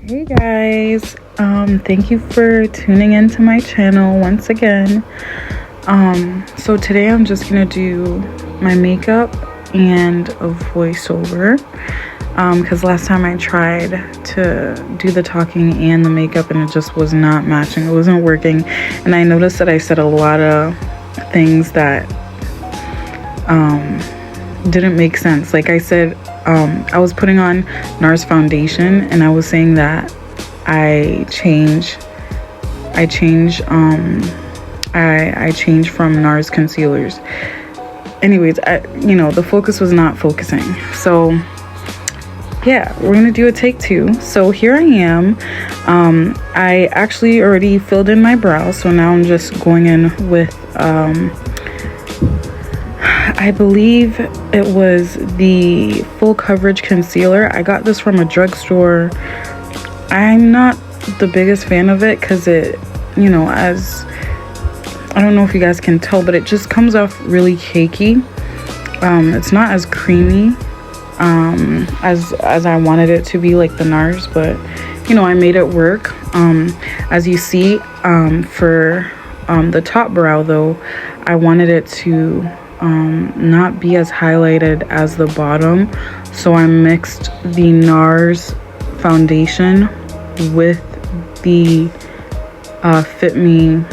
Hey guys, thank you for tuning into my channel once again. So today I'm just gonna do my makeup and a voiceover because last time I tried to do the talking and the makeup and it just was not matching. It wasn't working, and I noticed that I said a lot of things that didn't make sense. Like I said, I was putting on NARS foundation and I was saying that I change from NARS concealers. Anyways, the focus was not focusing. So yeah, we're gonna do a take two. So here I am. I actually already filled in my brows, so now I'm just going in with I believe it was the full coverage concealer. I got this from a drugstore. I'm not the biggest fan of it because it, as I don't know if you guys can tell, but it just comes off really cakey. It's not as creamy as I wanted it to be, like the NARS, but I made it work. As you see, for the top brow though, I wanted it to not be as highlighted as the bottom, so I mixed the NARS foundation with the Fit Me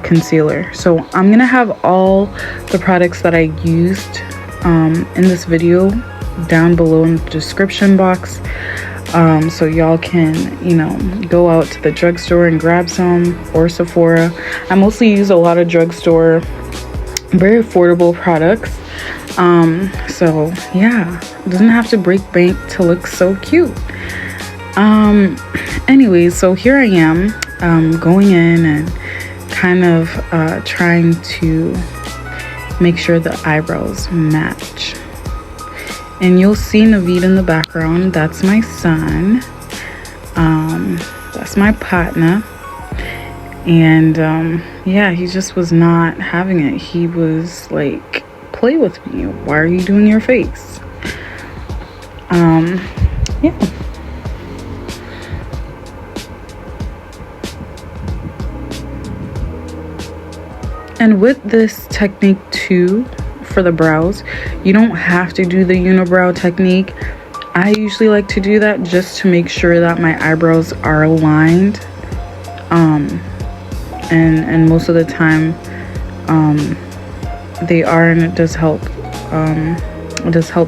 concealer. So I'm gonna have all the products that I used in this video down below in the description box, so y'all can go out to the drugstore and grab some, or Sephora. I mostly use a lot of drugstore, very affordable products. So yeah, it doesn't have to break bank to look so cute. Anyways, so here I am going in and kind of trying to make sure the eyebrows match. And you'll see Naveed in the background. That's my son. That's my partner. And yeah, he just was not having it. He was like, play with me. Why are you doing your face? Yeah. And with this technique too, for the brows, you don't have to do the unibrow technique. I usually like to do that just to make sure that my eyebrows are aligned, and most of the time they are, and it does help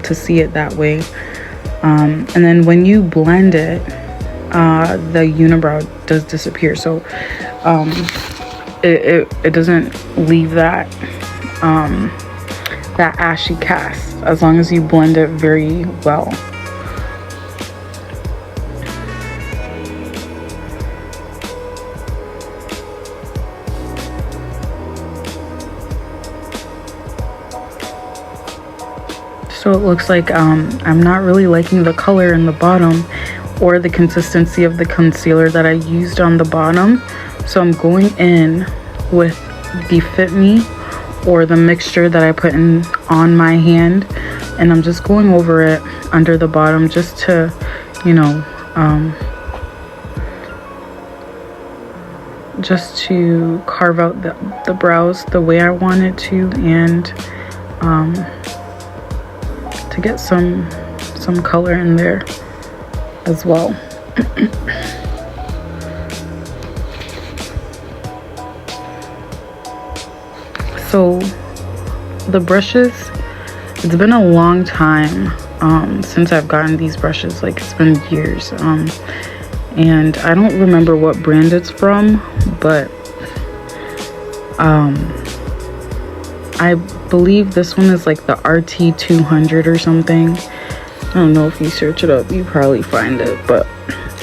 to see it that way. And then when you blend it, the unibrow does disappear, so it doesn't leave that that ashy cast as long as you blend it very well. So it looks like I'm not really liking the color in the bottom or the consistency of the concealer that I used on the bottom, so I'm going in with the Fit Me, or the mixture that I put in on my hand, and I'm just going over it under the bottom just to just to carve out the brows the way I want it to, and to get some color in there as well. So the brushes, it's been a long time since I've gotten these brushes. Like, it's been years, and I don't remember what brand it's from, but I believe this one is like the RT200 or something. I don't know, if you search it up you probably find it, but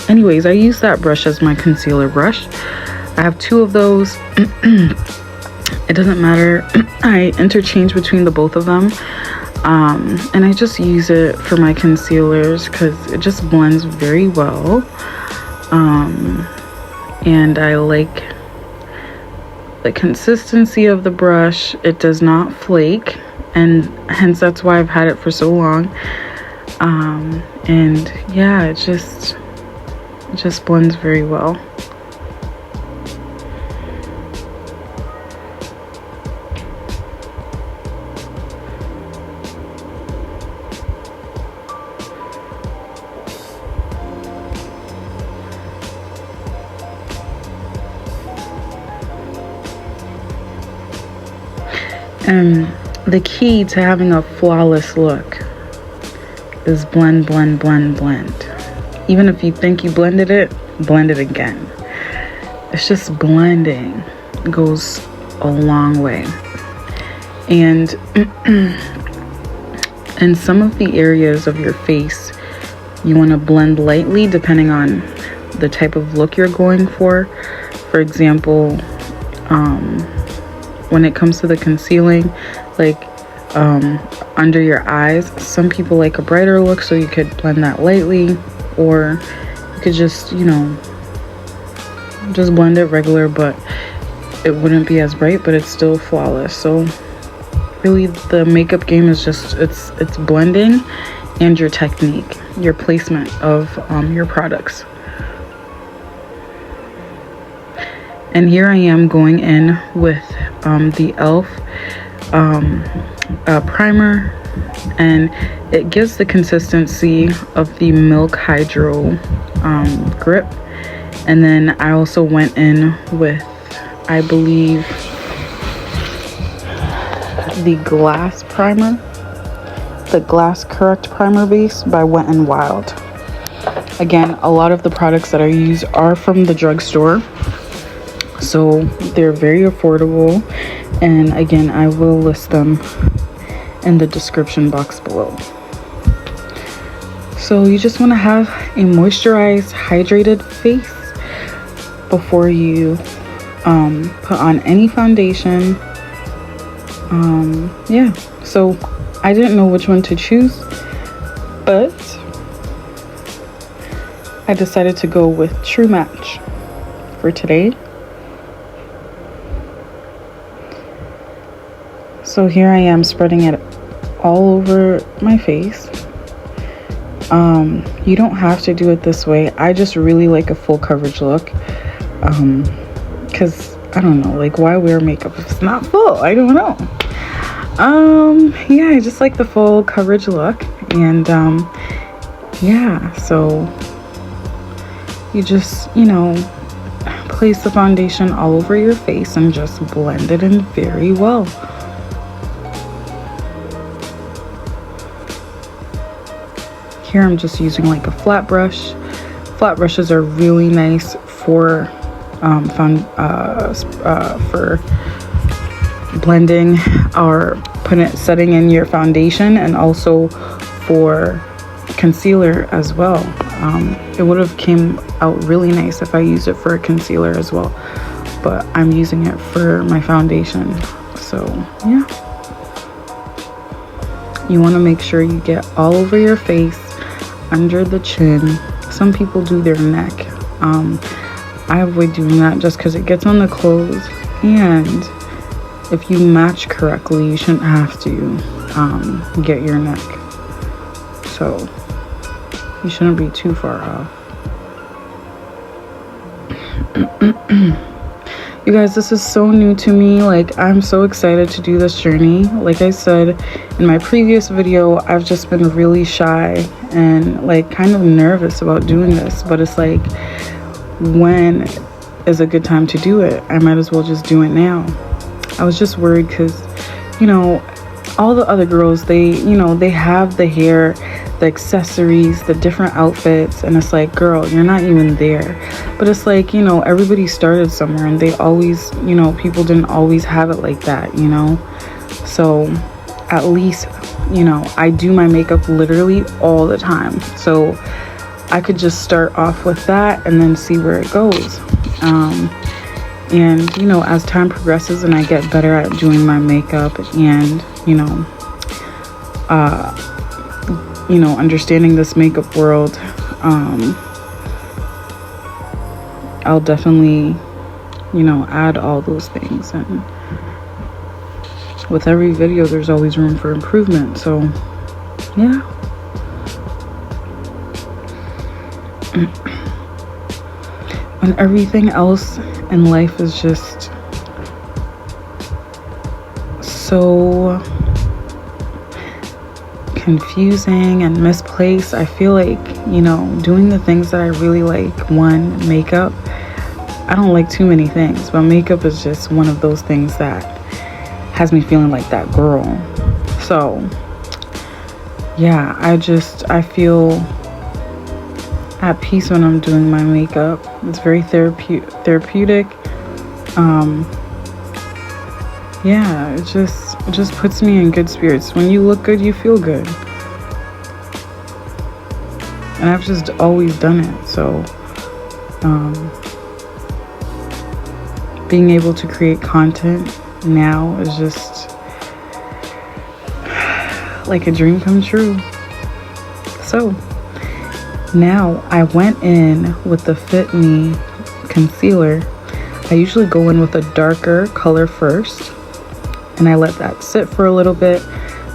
anyways, I use that brush as my concealer brush. I have two of those. It doesn't matter. I interchange between the both of them, and I just use it for my concealers because it just blends very well, and I like the consistency of the brush. It does not flake, and hence that's why I've had it for so long. And yeah, it just blends very well. And the key to having a flawless look is blend, blend, blend, blend. Even if you think you blended it, blend it again. It's just blending goes a long way. And in some of the areas of your face, you want to blend lightly depending on the type of look you're going for. For example, when it comes to the concealing, like under your eyes, some people like a brighter look, so you could blend that lightly, or you could just, you know, just blend it regular, but it wouldn't be as bright, but it's still flawless. So really the makeup game is just it's blending and your technique, your placement of your products. And here I am going in with the e.l.f. Primer, and it gives the consistency of the Milk Hydro grip. And then I also went in with, I believe, the Glass Primer, the Glass Correct Primer Base by Wet n Wild. Again, a lot of the products that I use are from the drugstore, so they're very affordable, and again, I will list them in the description box below. So you just want to have a moisturized, hydrated face before you put on any foundation. Yeah, so I didn't know which one to choose, but I decided to go with True Match for today. So here I am spreading it all over my face. You don't have to do it this way. I just really like a full coverage look, because I don't know, like, why wear makeup if it's not full? I don't know. Yeah, I just like the full coverage look. And yeah, so you just, you know, place the foundation all over your face and just blend it in very well. Here I'm just using like a flat brush. Flat brushes are really nice for blending or setting in your foundation, and also for concealer as well. It would have came out really nice if I used it for a concealer as well, but I'm using it for my foundation. So yeah, you want to make sure you get all over your face, under the chin. Some people do their neck. I avoid doing that just because it gets on the clothes, and if you match correctly, you shouldn't have to get your neck, so you shouldn't be too far off. You guys, this is so new to me. Like, I'm so excited to do this journey. Like I said in my previous video, I've just been really shy and like kind of nervous about doing this, but it's like, when is a good time to do it? I might as well just do it now. I was just worried because, you know, all the other girls, they, you know, they have the hair, the accessories, the different outfits, and it's like, girl, you're not even there. But it's like, you know, everybody started somewhere, and they always, you know, people didn't always have it like that, you know. So at least, you know, I do my makeup literally all the time, so I could just start off with that and then see where it goes. And you know, as time progresses and I get better at doing my makeup, and you know, understanding this makeup world, I'll definitely, you know, add all those things. And with every video, there's always room for improvement. So yeah, when everything else in life is just so confusing and misplaced, I feel like, you know, doing the things that I really like. One, makeup. I don't like too many things, but makeup is just one of those things that has me feeling like that girl. So yeah, I feel at peace when I'm doing my makeup. It's very therapeutic. Yeah, it just puts me in good spirits. When you look good, you feel good. And I've just always done it. So being able to create content now is just like a dream come true. So now I went in with the Fit Me concealer. I usually go in with a darker color first, and I let that sit for a little bit.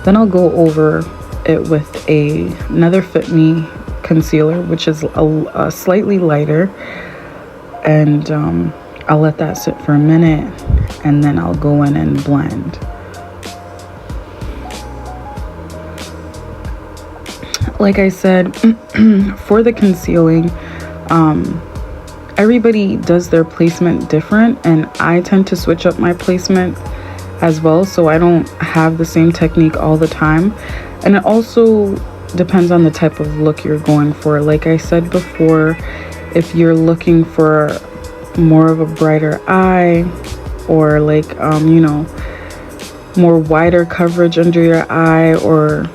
Then I'll go over it with another Fit Me concealer, which is a slightly lighter, and I'll let that sit for a minute, and then I'll go in and blend. Like I said, for the concealing, everybody does their placement different, and I tend to switch up my placement as well, so I don't have the same technique all the time. And it also depends on the type of look you're going for. Like I said before, if you're looking for more of a brighter eye, or like you know, more wider coverage under your eye, or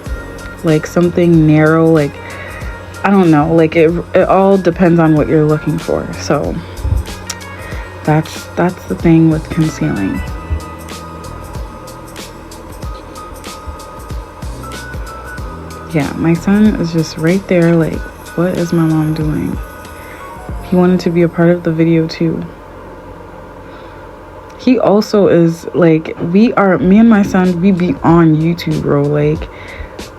like something narrow, like I don't know, like it all depends on what you're looking for. So that's the thing with concealing. Yeah, my son is just right there like, what is my mom doing? He wanted to be a part of the video too. He also is like, me and my son, we be on YouTube, bro. Like,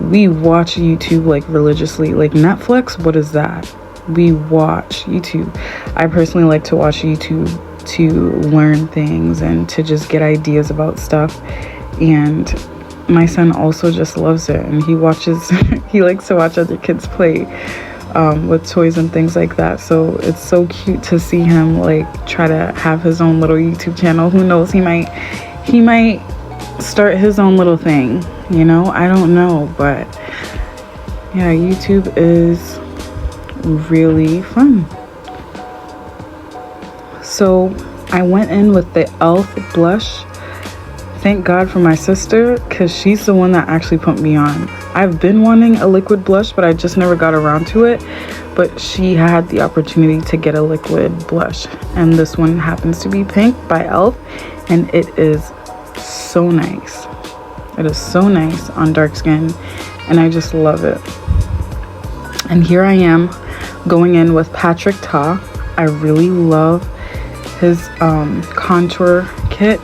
we watch YouTube like religiously. Like Netflix, what is that? We watch YouTube. I personally like to watch YouTube to learn things and to just get ideas about stuff. And my son also just loves it, and he likes to watch other kids play with toys and things like that. So it's so cute to see him like try to have his own little YouTube channel. Who knows, he might start his own little thing, you know, I don't know. But yeah, YouTube is really fun. So I went in with the e.l.f. blush. Thank God for my sister, because she's the one that actually put me on. I've been wanting a liquid blush, but I just never got around to it. But she had the opportunity to get a liquid blush, and this one happens to be pink by e.l.f. and it is so nice. It is so nice on dark skin, and I just love it. And here I am going in with Patrick Ta. I really love his contour kit.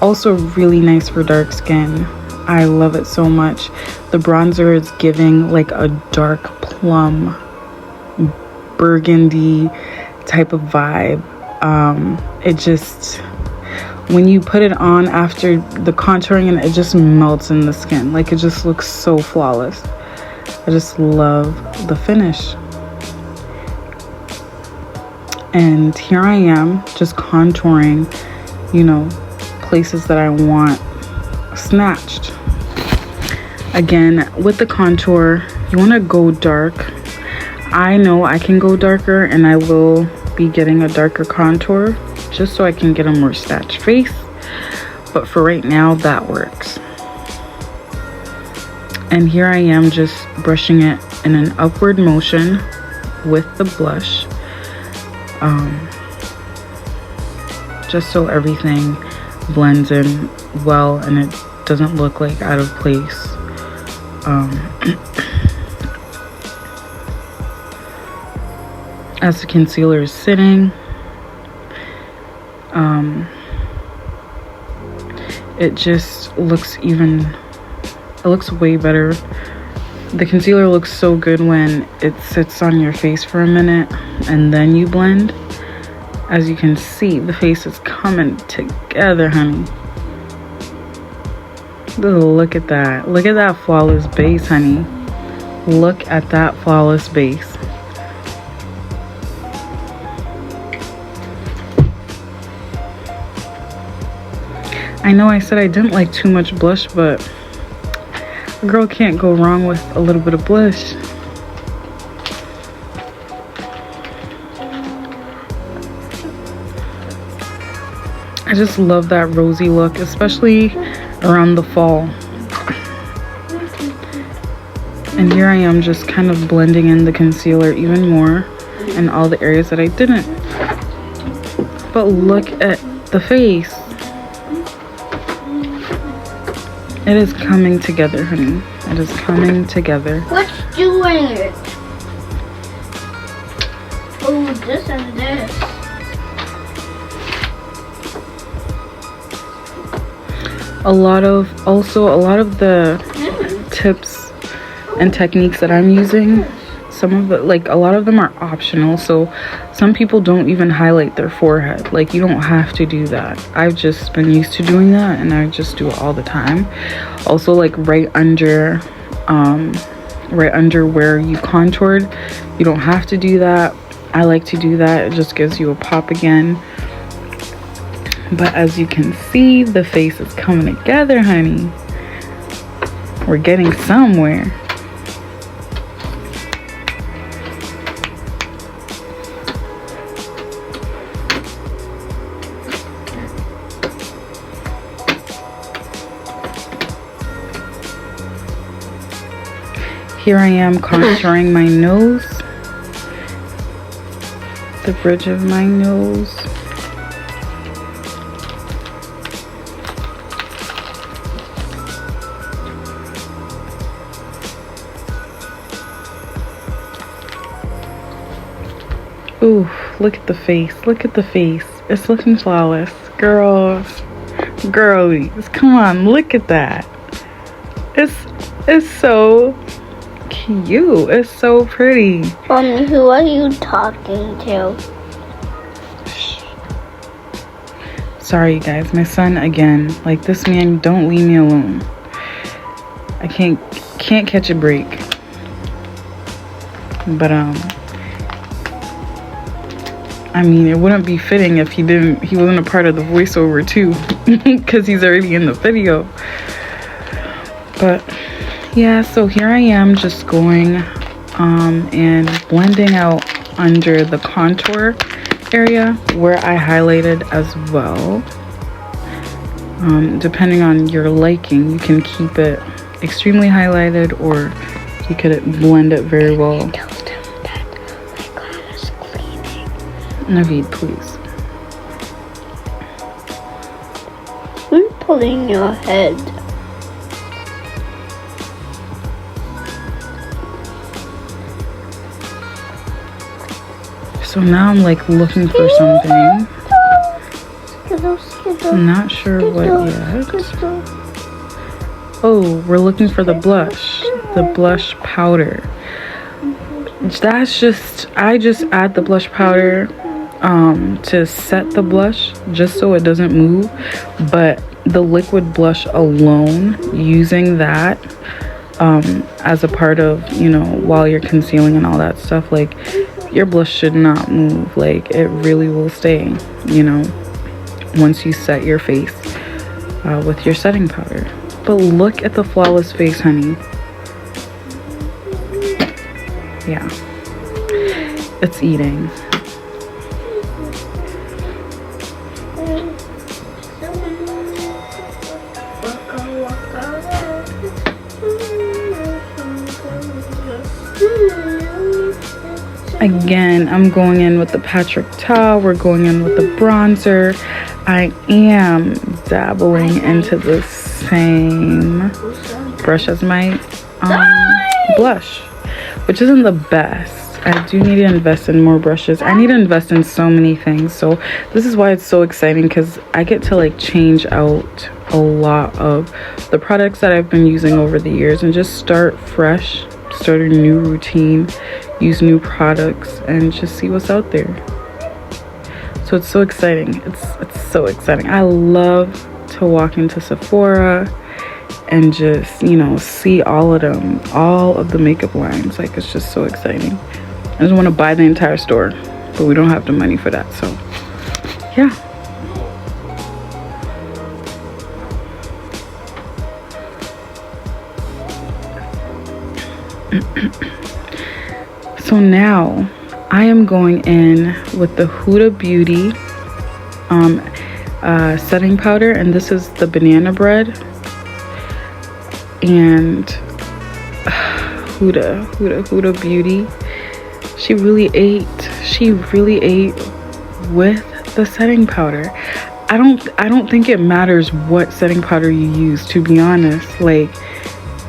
Also really nice for dark skin. I love it so much. The bronzer is giving like a dark plum burgundy type of vibe. It just, when you put it on after the contouring, and it just melts in the skin. Like, it just looks so flawless. I just love the finish. And here I am just contouring, you know, places that I want snatched. Again, with the contour, you want to go dark. I know I can go darker, and I will be getting a darker contour just so I can get a more snatched face. But for right now, that works. And here I am just brushing it in an upward motion with the blush, just so everything blends in well and it doesn't look like out of place. As the concealer is sitting, it just looks way better The concealer looks so good when it sits on your face for a minute and then you blend. As you can see, the face is coming together, honey. Look at that. Look at that flawless base, honey. Look at that flawless base. I know I said I didn't like too much blush, but a girl can't go wrong with a little bit of blush. I just love that rosy look, especially around the fall. And here I am just kind of blending in the concealer even more in all the areas that I didn't. But look at the face. It is coming together, honey. It is coming together. What's doing it? Oh, this and this. A lot of the tips and techniques that I'm using, a lot of them are optional. So some people don't even highlight their forehead. Like, you don't have to do that. I've just been used to doing that, and I just do it all the time. Also, like right under where you contoured, you don't have to do that. I like to do that. It just gives you a pop again. But as you can see, the face is coming together, honey. We're getting somewhere. Here I am contouring my nose, the bridge of my nose. Ooh, look at the face. Look at the face. It's looking flawless. Girlies, come on, look at that. It's so cute. It's so pretty. Mommy, who are you talking to? Sorry, guys. My son again. Like, this man, don't leave me alone. I can't catch a break. But I mean, it wouldn't be fitting if he wasn't a part of the voiceover too, because he's already in the video. But yeah, so here I am just going and blending out under the contour area where I highlighted as well. Depending on your liking, you can keep it extremely highlighted, or you could blend it very well. Naveed, please. You're pulling your head. So now I'm like looking for something. I'm not sure what yet. Oh, we're looking for the blush powder. I just add the blush powder to set the blush, just so it doesn't move. But the liquid blush alone, using that as a part of, you know, while you're concealing and all that stuff, like, your blush should not move. Like, it really will stay, you know, once you set your face with your setting powder. But look at the flawless face, honey. Yeah, it's eating. Again, I'm going in with the Patrick Ta. We're going in with the bronzer. I am dabbling into the same brush as my blush, which isn't the best. I do need to invest in more brushes. I need to invest in so many things. So this is why it's so exciting, because I get to like change out a lot of the products that I've been using over the years and just start fresh, start a new routine, use new products, and just see what's out there. So it's so exciting. It's so exciting. I love to walk into Sephora and just, you know, see all of them, all of the makeup lines. Like, it's just so exciting. I just want to buy the entire store, but we don't have the money for that. So yeah. So now I am going in with the Huda Beauty setting powder, and this is the banana bread. And Huda Beauty, she really ate with the setting powder. I don't think it matters what setting powder you use, to be honest. Like,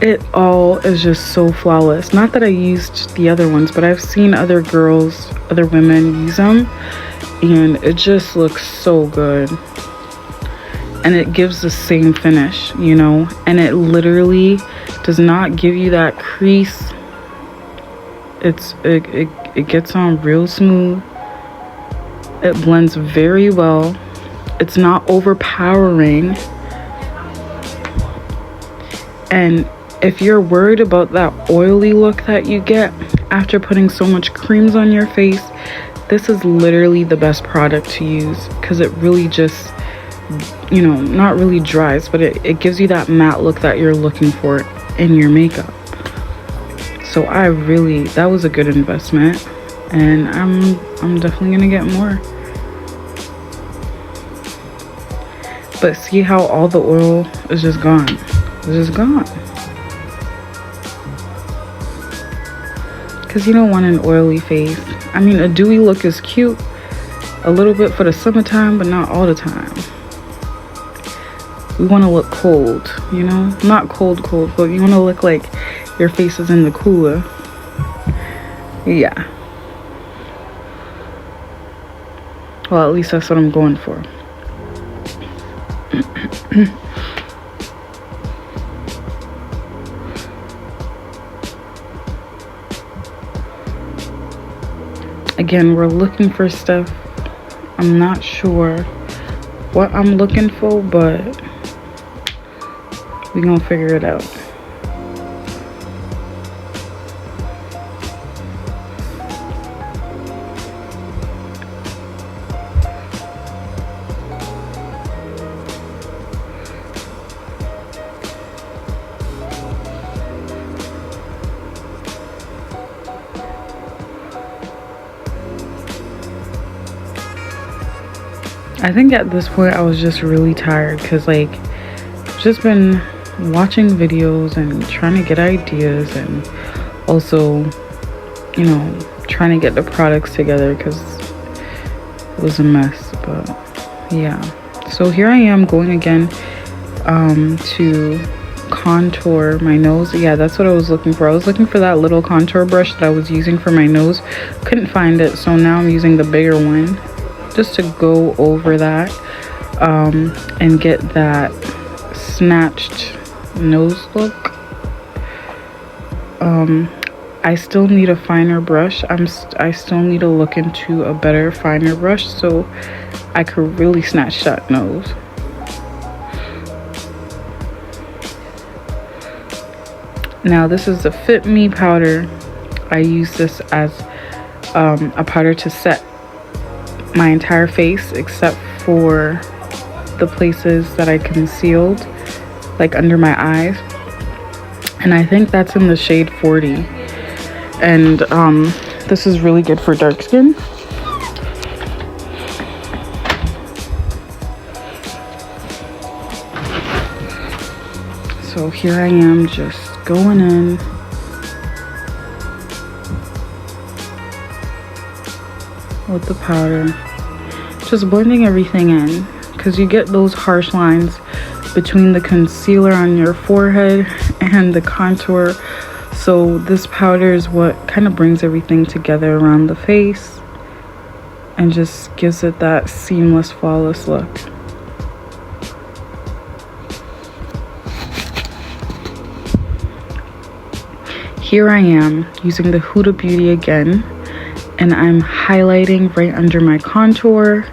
it all is just so flawless. Not that I used the other ones, but I've seen other women use them, and it just looks so good. And it gives the same finish, you know, and it literally does not give you that crease. It gets on real smooth. It blends very well. It's not overpowering. And if you're worried about that oily look that you get after putting so much creams on your face, this is literally the best product to use, because it really just, you know, not really dries, but it gives you that matte look that you're looking for in your makeup. So that was a good investment, and I'm definitely gonna get more. But see how all the oil is just gone. It's just gone. Because you don't want an oily face. I mean, a dewy look is cute a little bit for the summertime, but not all the time. We want to look cold, you know? Not cold, but you want to look like your face is in the cooler. Yeah. Well, at least that's what I'm going for. Again, we're looking for stuff. I'm not sure what I'm looking for, but we're gonna figure it out. I think at this point I was just really tired, because like I've just been watching videos and trying to get ideas, and also, you know, trying to get the products together, because it was a mess. But yeah, so here I am going again to contour my nose. Yeah, that's what I was looking for. I was looking for that little contour brush that I was using for my nose, couldn't find it, so now I'm using the bigger one just to go over that and get that snatched nose look. I still need a finer brush. I still need to look into a better finer brush so I could really snatch that nose. Now this is the Fit Me powder. I use this as a powder to set my entire face except for the places that I concealed, like under my eyes, and I think that's in the shade 40. And this is really good for dark skin. So here I am just going in. With the powder, just blending everything in, because you get those harsh lines between the concealer on your forehead and the contour. So this powder is what kind of brings everything together around the face and just gives it that seamless, flawless look. here I am using the Huda Beauty again, and I'm highlighting right under my contour.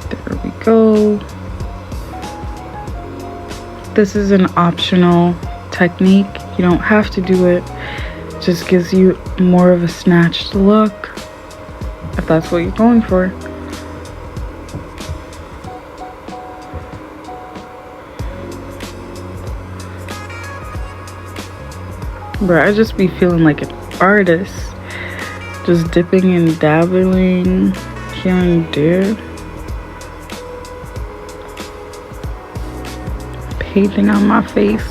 There we go. This is an optional technique. You don't have to do it. It just gives you more of a snatched look, if that's what you're going for. Bro, I just be feeling like an artist, just dipping and dabbling here and there, painting on my face.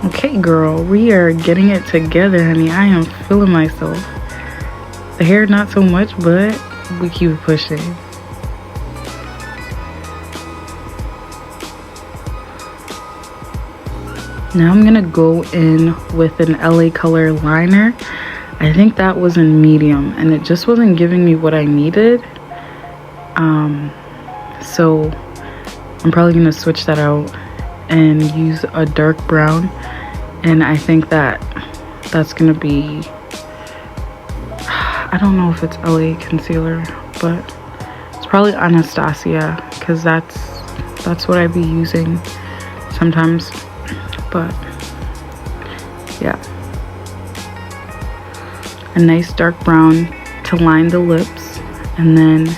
Okay, girl, we are getting it together, honey. I am feeling myself. The hair, not so much, but we keep it pushing. Now I'm gonna go in with an LA Color liner. I think that was in medium, and it just wasn't giving me what I needed. So I'm probably gonna switch that out and use a dark brown. And I think that's gonna be, I don't know if it's LA concealer, but it's probably Anastasia, because that's what I be using sometimes. But yeah, a nice dark brown to line the lips, and then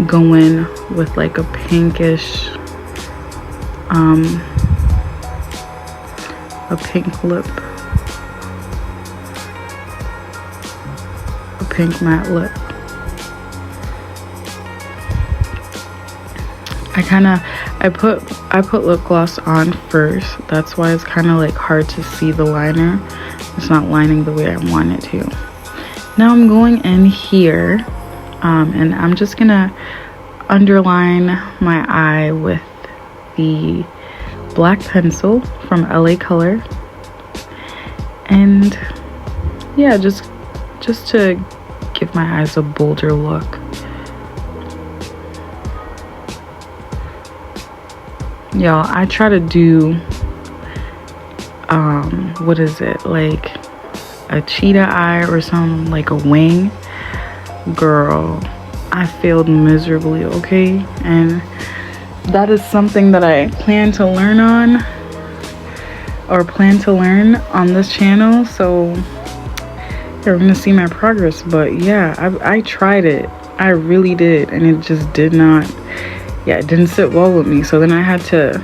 go in with like a pinkish a pink lip, a pink matte lip. I put lip gloss on first. That's why it's kind of like hard to see the liner. It's not lining the way I want it to. Now I'm going in here, and I'm just gonna underline my eye with the black pencil from LA Color. And yeah, just to give my eyes a bolder look. Y'all, I try to do what is it, like a cheetah eye or something, like a wing. Girl, I failed miserably, okay? And that is something that I plan to learn on this channel. So you're gonna see my progress. But yeah, I tried it, I really did, and it just did not, yeah, it didn't sit well with me. So then I had to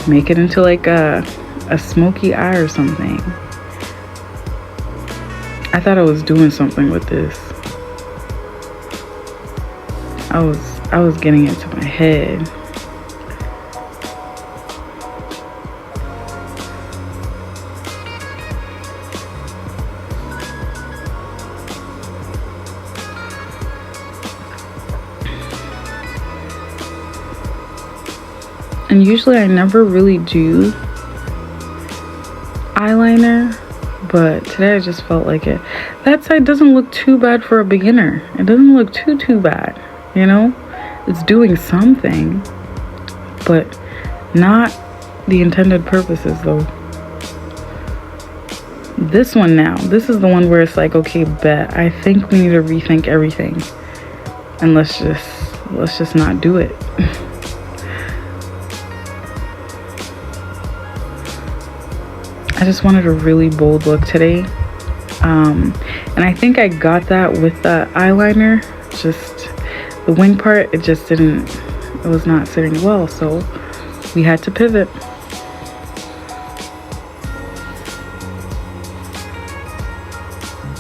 make it into like a smoky eye or something. I thought I was doing something with this. I was getting into my head. And usually I never really do eyeliner, but today I just felt like it. That side doesn't look too bad for a beginner. It doesn't look too bad, you know? It's doing something, but not the intended purposes though. This one now, this is the one where it's like, okay, bet, I think we need to rethink everything, and let's just not do it. I just wanted a really bold look today, and I think I got that with the eyeliner. Just the wing part, it was not sitting well, so we had to pivot.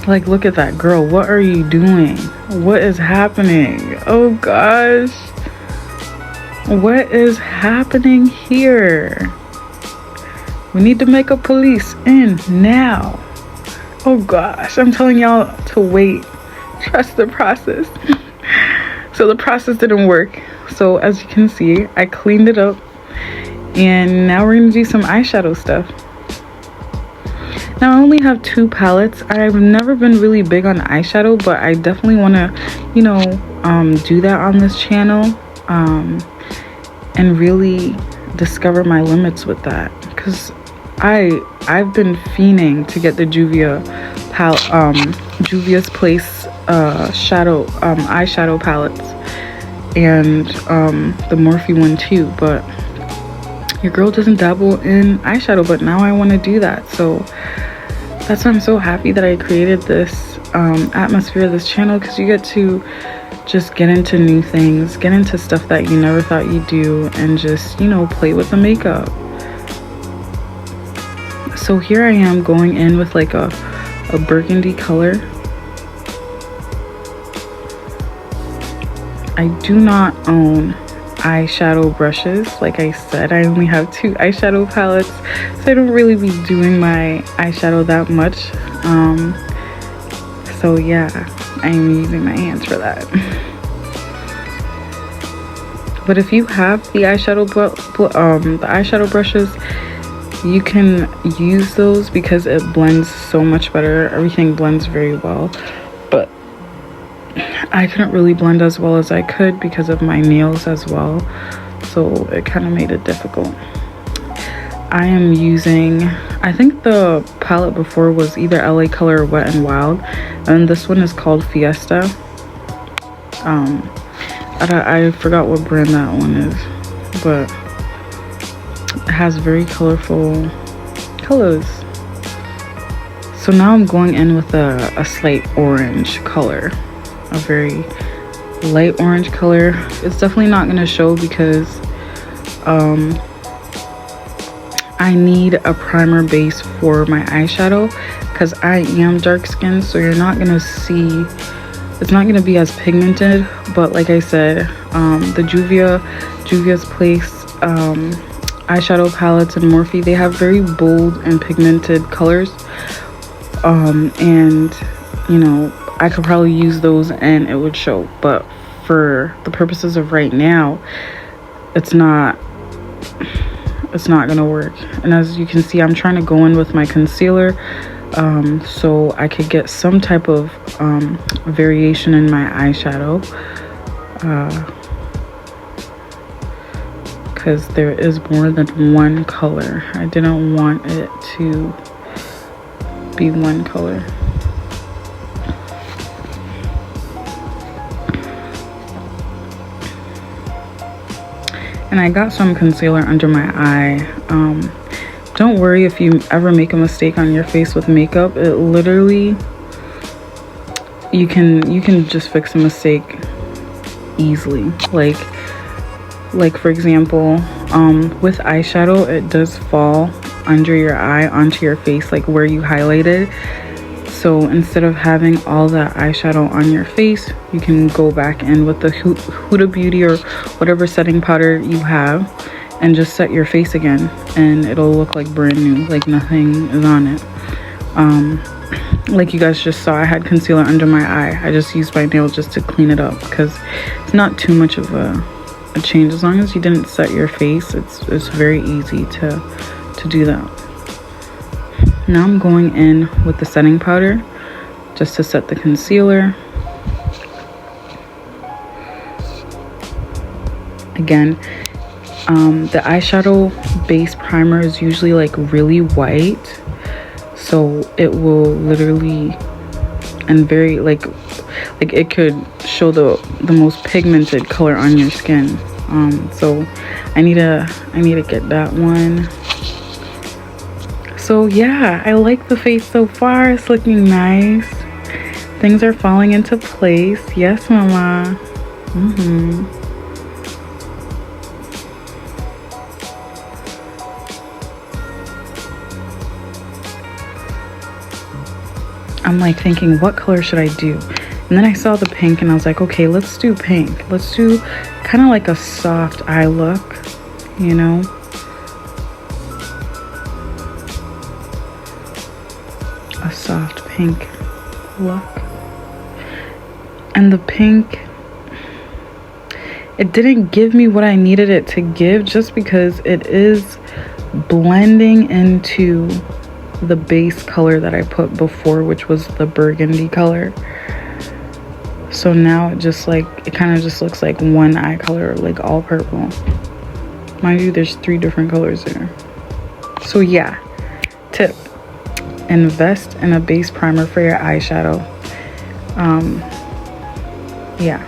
Like, look at that, girl. What are you doing? What is happening? Oh gosh, what is happening here? We need to make a police in now. Oh gosh, I'm telling y'all to wait. Trust the process. So the process didn't work. So as you can see, I cleaned it up, and now we're gonna do some eyeshadow stuff. Now I only have 2 palettes. I've never been really big on eyeshadow, but I definitely want to, you know, do that on this channel, and really discover my limits with that, because I've been fiending to get the Juvia's Place eyeshadow palettes, and the Morphe one too, but your girl doesn't dabble in eyeshadow, but now I want to do that. So that's why I'm so happy that I created this atmosphere of this channel, because you get to just get into new things, get into stuff that you never thought you'd do, and just, you know, play with the makeup. So here I am going in with like a burgundy color. I do not own eyeshadow brushes. Like I said, I only have 2 eyeshadow palettes, so I don't really be doing my eyeshadow that much. So yeah, I'm using my hands for that. But if you have the eyeshadow brushes, you can use those because it blends so much better. Everything blends very well, but I couldn't really blend as well as I could because of my nails as well, so it kind of made it difficult. I am using, I think the palette before was either LA Color or Wet n Wild, and this one is called Fiesta. I forgot what brand that one is, but it has very colorful colors. So now I'm going in with a slight orange color, a very light orange color. It's definitely not going to show because I need a primer base for my eyeshadow, because I am dark skinned, so you're not going to see, it's not going to be as pigmented. But like I said, the Juvia's Place eyeshadow palettes and Morphe, they have very bold and pigmented colors, and you know, I could probably use those and it would show, but for the purposes of right now, it's not gonna work. And as you can see, I'm trying to go in with my concealer, so I could get some type of variation in my eyeshadow, because there is more than one color. I didn't want it to be one color. And I got some concealer under my eye. Don't worry if you ever make a mistake on your face with makeup. It literally, you can just fix a mistake easily. Like for example, with eyeshadow, it does fall under your eye onto your face, like where you highlighted. So instead of having all that eyeshadow on your face, you can go back in with the Huda Beauty or whatever setting powder you have and just set your face again, and it'll look like brand new, like nothing is on it. Like you guys just saw, I had concealer under my eye. I just used my nail just to clean it up, because it's not too much of a change. As long as you didn't set your face, it's very easy to do that. Now I'm going in with the setting powder just to set the concealer. Again, the eyeshadow base primer is usually like really white, so it will literally, and very like it could show the most pigmented color on your skin. So I need to get that one. So yeah, I like the face so far. It's looking nice. Things are falling into place. Yes, mama. I'm like thinking, what color should I do? And then I saw the pink and I was like, okay, let's do pink. Let's do kind of like a soft eye look, you know? A soft pink look. And the pink, it didn't give me what I needed it to give, just because it is blending into the base color that I put before, which was the burgundy color. So now it just like, it kind of just looks like one eye color, like all purple. Mind you, there's 3 different colors there. So yeah, tip, invest in a base primer for your eyeshadow. Yeah,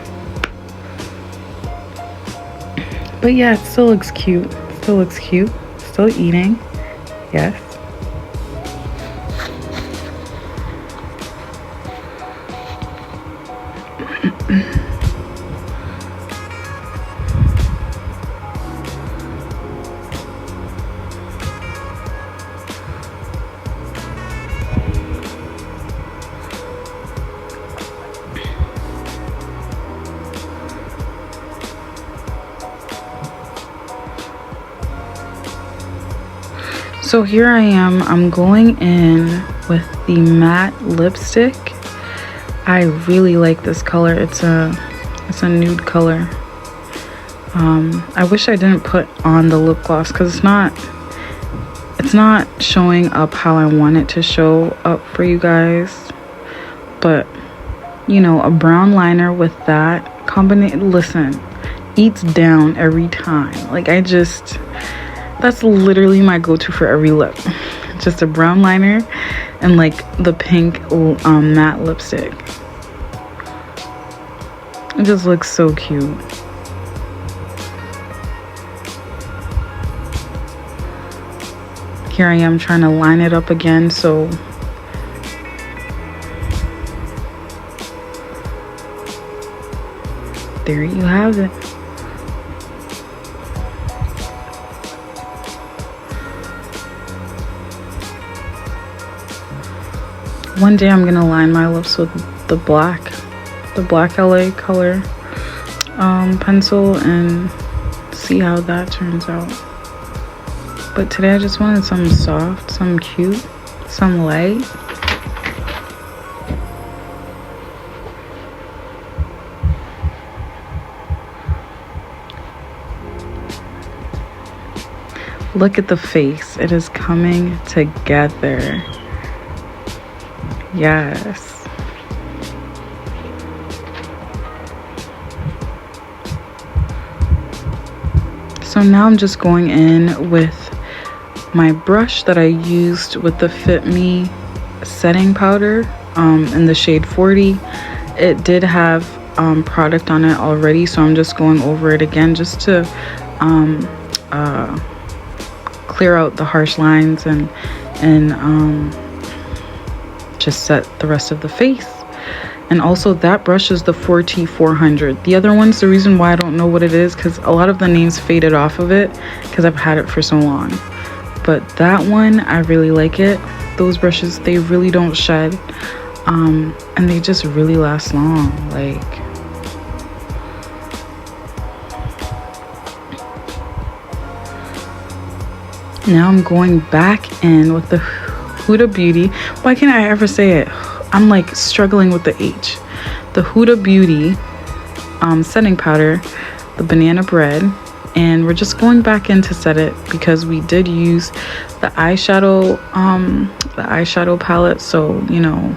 but yeah, it still looks cute. Still eating. Yes. So here I am, I'm going in with the matte lipstick. I really like this color. It's a nude color. I wish I didn't put on the lip gloss because it's not showing up how I want it to show up for you guys. But you know, a brown liner with that combination, listen, eats down every time. Like that's literally my go-to for every lip. Just a brown liner and like the pink matte lipstick. It just looks so cute. Here I am trying to line it up again, so there you have it. One day I'm gonna line my lips with the black LA color pencil and see how that turns out. But today I just wanted something soft, something cute, some light. Look at the face, it is coming together. Yes. So now I'm just going in with my brush that I used with the Fit Me setting powder in the shade 40. It did have product on it already, so I'm just going over it again just to clear out the harsh lines and just set the rest of the face. And also that brush is the 4T400. The other ones, the reason why I don't know what it is, because a lot of the names faded off of it because I've had it for so long. But that one, I really like it. Those brushes, they really don't shed, and they just really last long. Like, now I'm going back in with the Huda Beauty. Why can't I ever say it? I'm like struggling with the H. The Huda Beauty setting powder, the banana bread, and we're just going back in to set it because we did use the eyeshadow palette, so you know,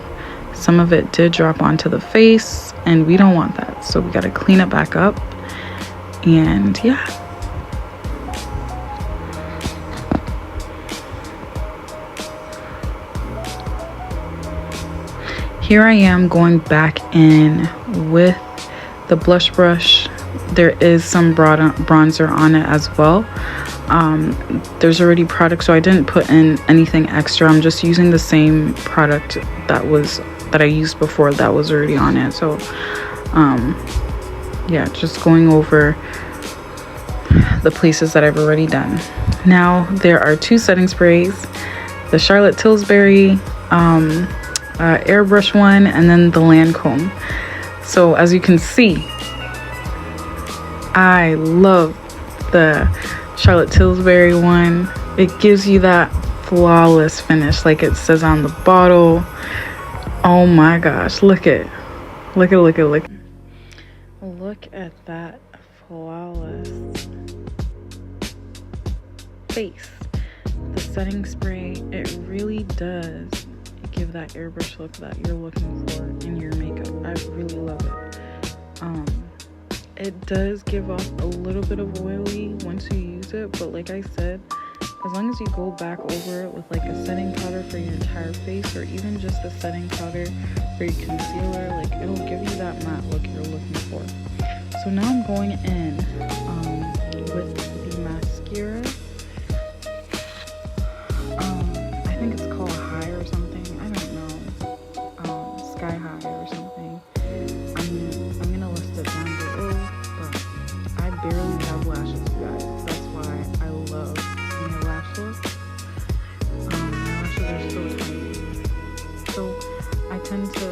some of it did drop onto the face and we don't want that, so we got to clean it back up. And yeah, here I am going back in with the blush brush. There is some bronzer on it as well. There's already product, so I didn't put in anything extra. I'm just using the same product that I used before that was already on it. So yeah, just going over the places that I've already done. Now there are 2 setting sprays, the Charlotte Tilbury airbrush one, and then the Lancome. So as you can see, I love the Charlotte Tilbury one. It gives you that flawless finish like it says on the bottle. Oh my gosh, look at that flawless face. The setting spray, it really does give that airbrush look that you're looking for in your makeup. I really love it. It does give off a little bit of oily once you use it, but like I said, as long as you go back over it with like a setting powder for your entire face, or even just a setting powder for your concealer, like it'll give you that matte look you're looking for. So now I'm going in with the mascara. I think it's called High or something. I don't know. Sky High or something. I'm gonna list it down below, but I barely have lashes, you guys. That's why I love my lash look. My lashes are so tiny. So I tend to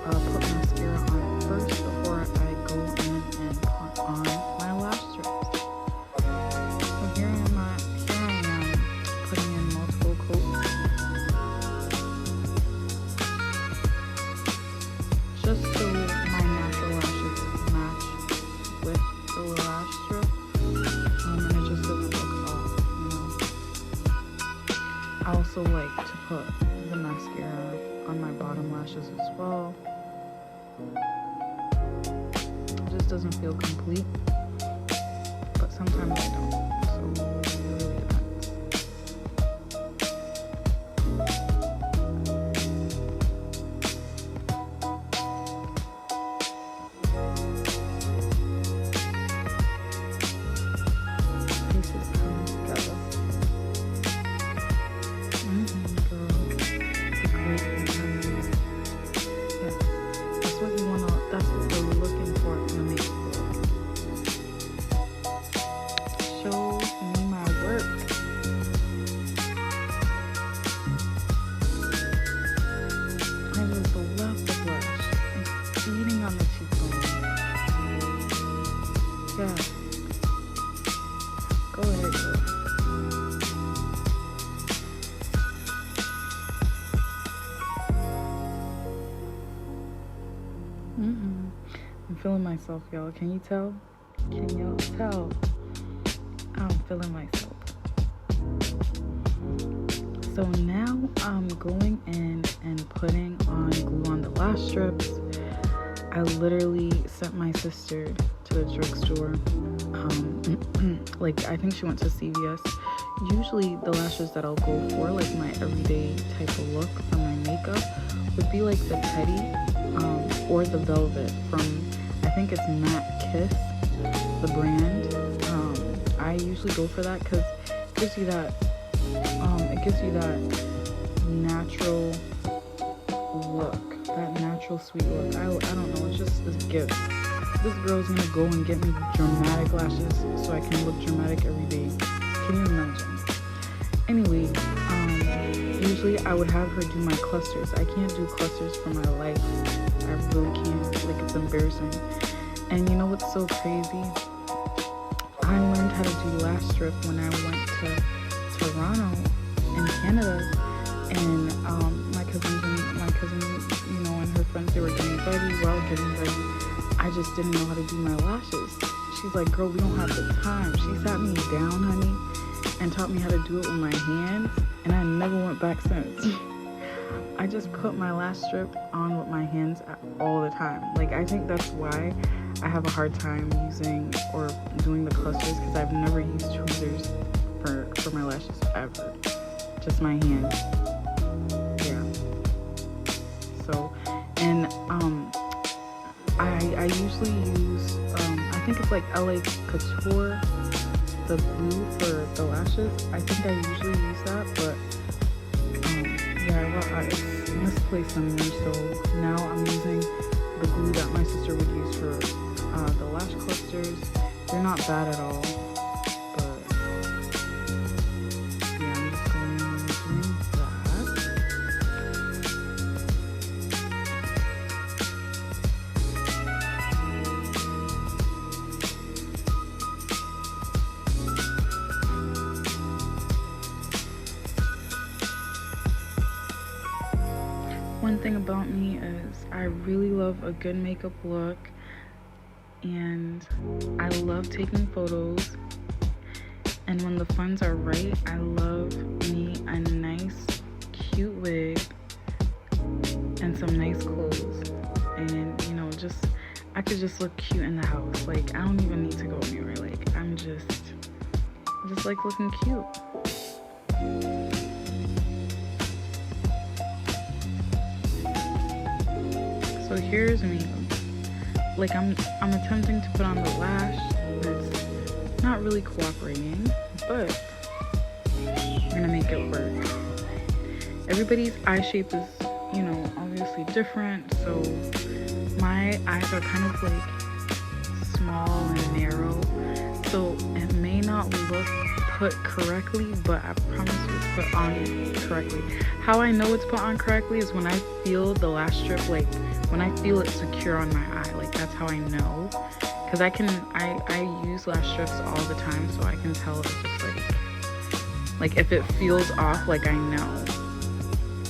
put mascara on first before I go in and put on my lash strips. So here I am putting in multiple coats, just so my natural lashes match with the lash strip, and it just doesn't look off, you know. I also like to put the mascara on my bottom lashes as well. It just doesn't feel complete, but sometimes I don't, so it really depends. Pieces coming together. Girl. It's a great thing. Yeah. That's what you wanna, that's what we're looking for in a makeup look. Show me my work. I just love the blush. It's beating on the cheekbone. Yeah. Go ahead, girl. I'm feeling myself, y'all. Can you tell? Can y'all tell? I'm feeling myself. So now I'm going in and putting on glue on the lash strips. I literally sent my sister to the drugstore. Like, I think she went to CVS. Usually the lashes that I'll go for, like my everyday type of look for my makeup, would be like the Teddy or the Velvet from, I think it's Matte Kiss, the brand. I usually go for that because it gives you that natural look, that natural sweet look. I don't know, it's just this gift. This girl's gonna go and get me dramatic lashes so I can look dramatic every day. Can you imagine? Anyway, usually I would have her do my clusters. I can't do clusters for my life. I really can't. Like, it's embarrassing. And you know what's so crazy? I learned how to do lash strip when I went to Toronto in Canada, and my cousin, you know, and her friends, they were getting ready. While getting ready, I just didn't know how to do my lashes. She's like, girl, we don't have the time. She sat me down, honey, and taught me how to do it with my hands, and I never went back since. I just put my lash strip on with my hands all the time. Like, I think that's why I have a hard time using or doing the clusters, because I've never used tweezers for my lashes ever. Just my hands. Yeah. So, and I usually use I think it's like LA Couture, the blue for the lashes. I think I usually use that, but yeah, well, it's misplaced somewhere. So now I'm using the glue that my sister would use for the lash clusters. They're not bad at all, but yeah, I'm just going in and doing that. One thing about me is I really love a good makeup look, and I love taking photos, and when the funds are right, I love me a nice cute wig and some nice clothes, and you know, just I could just look cute in the house. Like, I don't even need to go anywhere. Like, I just like looking cute. So here's me. Like, I'm attempting to put on the lash. It's not really cooperating, but I'm gonna make it work. Everybody's eye shape is, you know, obviously different. So my eyes are kind of like small and narrow. So it may not look put correctly, but I promise you it's put on correctly. How I know it's put on correctly is when I feel the lash strip, like when I feel it secure on my eye. Like, that's how I know. Because I use lash strips all the time, so I can tell if it's like if it feels off, like I know.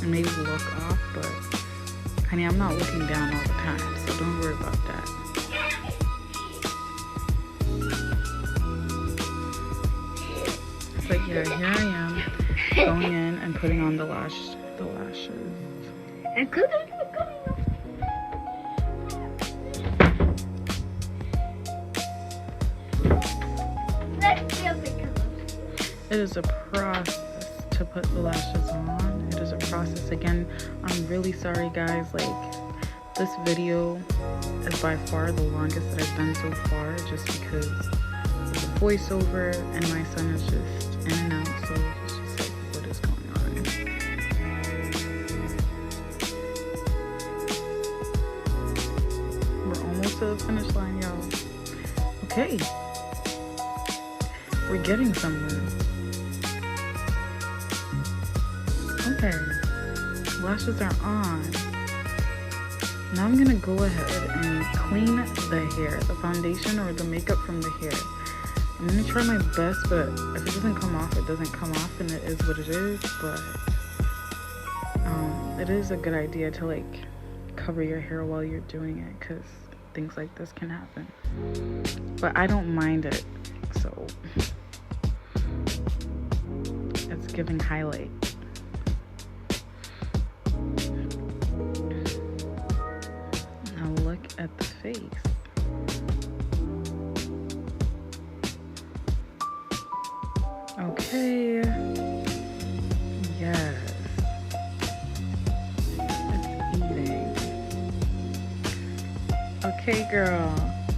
It may look off, but honey, I'm not looking down all the time, so don't worry about that. But yeah, here I am going in and putting on the lashes. It is a process to put the lashes on. It is a process. Again, I'm really sorry guys, like this video is by far the longest that I've done so far, just because of the voiceover and my son is just in and out, so it's just like, what is going on? We're almost to the finish line, y'all. Okay, we're getting somewhere. Okay, lashes are on. Now I'm gonna go ahead and clean the hair, the foundation or the makeup from the hair. I'm gonna try my best, but if it doesn't come off, it doesn't come off, and it is what it is. But it is a good idea to like cover your hair while you're doing it, because things like this can happen. But I don't mind it, so it's giving highlight. Now look at the face. Okay. Yes. It's eating. Okay, girl.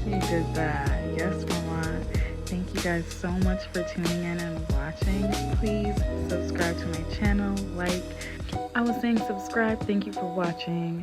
You did that. Yes, mama. Thank you guys so much for tuning in and watching. Please subscribe to my channel. Like, I was saying subscribe. Thank you for watching.